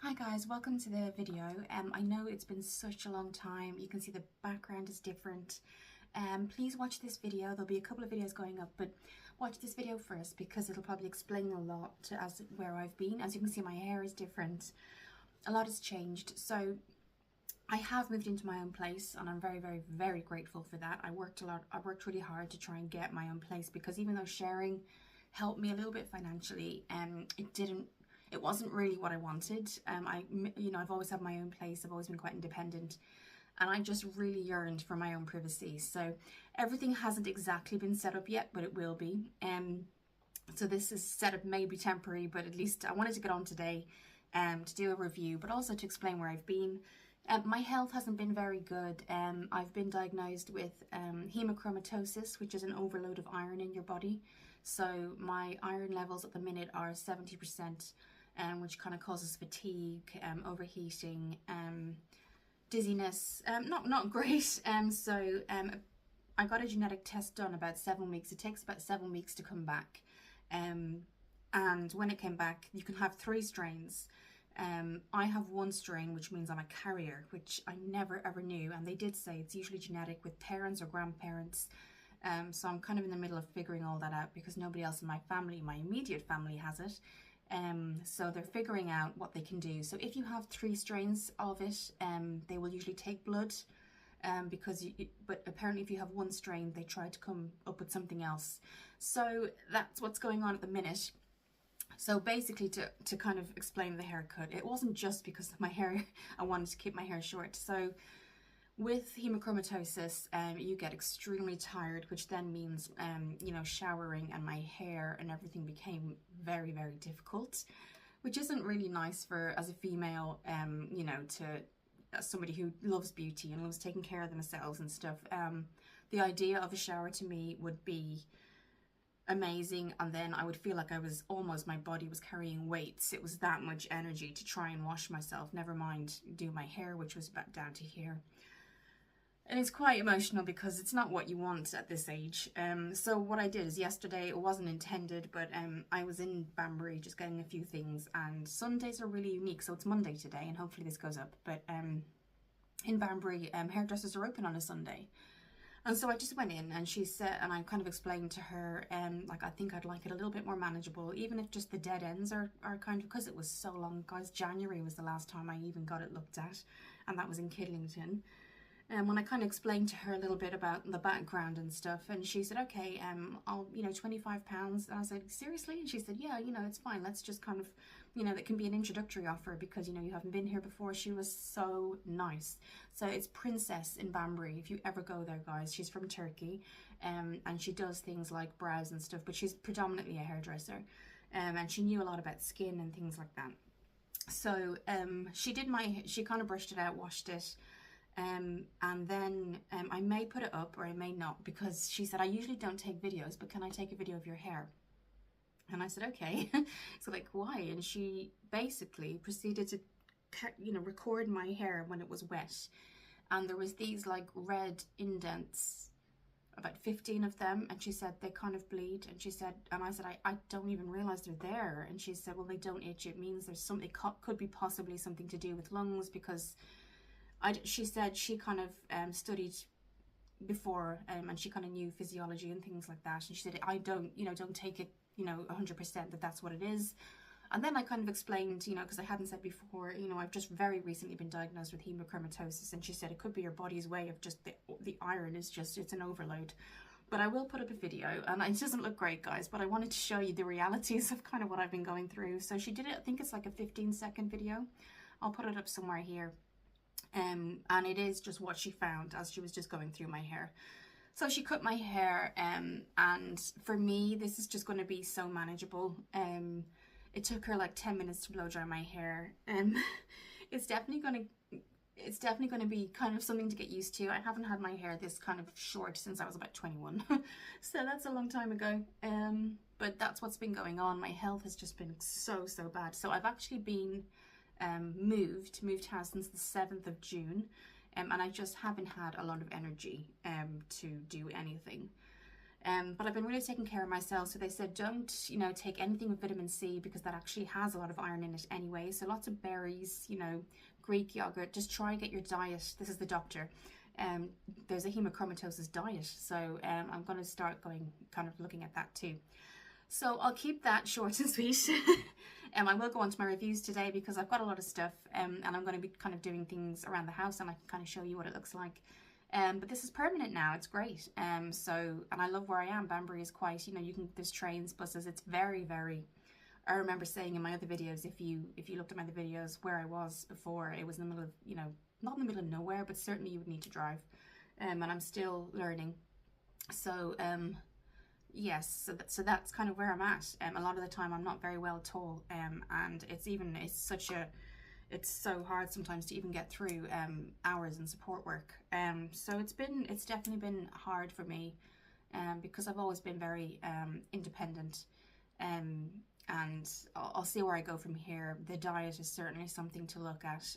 Hi guys, welcome to the video. I know it's been such a long time. You can see the background is different. Please watch this video. There'll be a couple of videos going up, but watch this video first because it'll probably explain a lot as where I've been. As you can see, my hair is different. A lot has changed. So I have moved into my own place and I'm very, very, very grateful for that. I worked a lot. I worked really hard to try and get my own place because even though sharing helped me a little bit financially, it wasn't really what I wanted. I've always had my own place. I've always been quite independent and I just really yearned for my own privacy. So everything hasn't exactly been set up yet, but it will be. So this is set up maybe temporary, but at least I wanted to get on today to do a review, but also to explain where I've been. My health hasn't been very good. I've been diagnosed with hemochromatosis, which is an overload of iron in your body. So my iron levels at the minute are 70%, which kind of causes fatigue, overheating, dizziness. Not great. I got a genetic test done about 7 weeks. It takes about 7 weeks to come back. And when it came back, you can have 3 strains. I have 1 strain, which means I'm a carrier, which I never ever knew. And they did say it's usually genetic with parents or grandparents. So I'm kind of in the middle of figuring all that out because nobody else in my family, my immediate family, has it. So they're figuring out what they can do. So if you have 3 strains of it, they will usually take blood. But apparently if you have 1 strain, they try to come up with something else. So that's what's going on at the minute. So basically to kind of explain the haircut, it wasn't just because of my hair, I wanted to keep my hair short. So with hemochromatosis, you get extremely tired, which then means, showering and my hair and everything became very, very difficult, which isn't really nice for, as a female, as somebody who loves beauty and loves taking care of themselves and stuff. The idea of a shower to me would be amazing, and then I would feel like my body was carrying weights. It was that much energy to try and wash myself, never mind do my hair, which was about down to here. And it's quite emotional because it's not what you want at this age. So what I did is yesterday, it wasn't intended, but I was in Banbury just getting a few things, and Sundays are really unique. So it's Monday today and hopefully this goes up, but in Banbury, hairdressers are open on a Sunday. And so I just went in and she said, and I kind of explained to her, I think I'd like it a little bit more manageable, even if just the dead ends are kind of, because it was so long, guys. January was the last time I even got it looked at, and that was in Kidlington. And when I kind of explained to her a little bit about the background and stuff, and she said, okay, I'll, £25. And I said, seriously? And she said, yeah, it's fine. Let's just kind of, that can be an introductory offer because, you haven't been here before. She was so nice. So it's Princess in Banbury. If you ever go there, guys, she's from Turkey, and she does things like brows and stuff, but she's predominantly a hairdresser. And she knew a lot about skin and things like that. So she kind of brushed it out, washed it. And then I may put it up or I may not, because she said, I usually don't take videos, but can I take a video of your hair? And I said, okay. So like, why? And she basically proceeded to, record my hair when it was wet. And there was these like red indents, about 15 of them. And she said, they kind of bleed. And she said, and I said, I don't even realize they're there. And she said, well, they don't itch. It means there's something, could be possibly something to do with lungs, because she said she kind of studied before, and she kind of knew physiology and things like that. And she said, I don't take it, 100% that's what it is. And then I kind of explained, because I hadn't said before, I've just very recently been diagnosed with hemochromatosis. And she said it could be your body's way of just, the iron is just, it's an overload. But I will put up a video, and it doesn't look great, guys, but I wanted to show you the realities of kind of what I've been going through. So she did it, I think it's like a 15-second video. I'll put it up somewhere here. And it is just what she found as she was just going through my hair. So she cut my hair, and for me, this is just going to be so manageable. It took her like 10 minutes to blow dry my hair. It's definitely going to be kind of something to get used to. I haven't had my hair this kind of short since I was about 21. So that's a long time ago. But that's what's been going on. My health has just been so bad. So I've actually been moved house since the 7th of June, and I just haven't had a lot of energy to do anything. But I've been really taking care of myself. So they said don't, you know, take anything with vitamin C because that actually has a lot of iron in it anyway. So lots of berries, you know, Greek yogurt. Just try and get your diet. This is the doctor. There's a hemochromatosis diet. So I'm going to start kind of looking at that too. So I'll keep that short and sweet. I will go on to my reviews today because I've got a lot of stuff and I'm going to be kind of doing things around the house, and I can kind of show you what it looks like. But this is permanent now. It's great. And I love where I am. Banbury is quite, you know, there's trains, buses. It's very, very, I remember saying in my other videos, if you looked at my other videos where I was before, it was in the middle of, you know, not in the middle of nowhere, but certainly you would need to drive. And I'm still learning. So, yes, so that's kind of where I'm at. A lot of the time I'm not very well at all, and it's so hard sometimes to even get through hours in support work. So it's definitely been hard for me, because I've always been very independent, and I'll see where I go from here. The diet is certainly something to look at,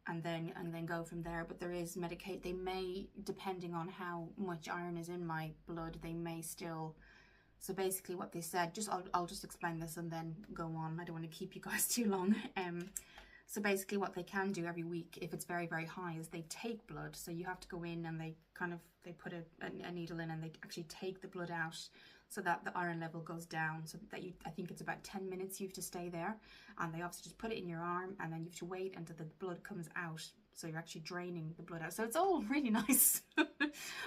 and then go from there. But there is they may, depending on how much iron is in my blood, they may still. So basically what they said, I'll just explain this and then go on. I don't want to keep you guys too long. So basically what they can do every week, if it's very, very high, is they take blood. So you have to go in and they put a needle in and they actually take the blood out so that the iron level goes down. So that I think it's about 10 minutes you have to stay there. And they obviously just put it in your arm and then you have to wait until the blood comes out. So you're actually draining the blood out. So it's all really nice.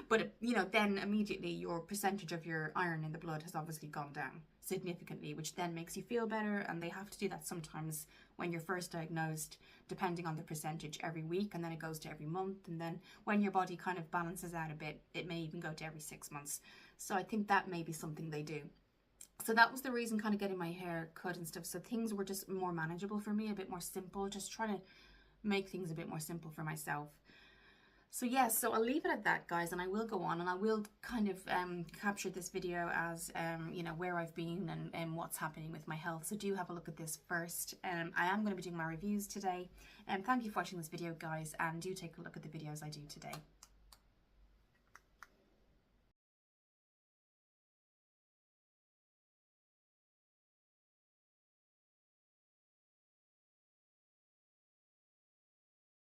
But, you know, then immediately your percentage of your iron in the blood has obviously gone down significantly, which then makes you feel better. And they have to do that sometimes when you're first diagnosed, depending on the percentage, every week. And then it goes to every month. And then when your body kind of balances out a bit, it may even go to every 6 months. So I think that may be something they do. So that was the reason kind of getting my hair cut and stuff. So things were just more manageable for me, a bit more simple, just trying to make things a bit more simple for myself. So yes, so I'll leave it at that, guys, and I will go on and I will kind of capture this video as you know, where I've been and what's happening with my health. So do have a look at this first. I am going to be doing my reviews today. Thank you for watching this video, guys, and do take a look at the videos I do today.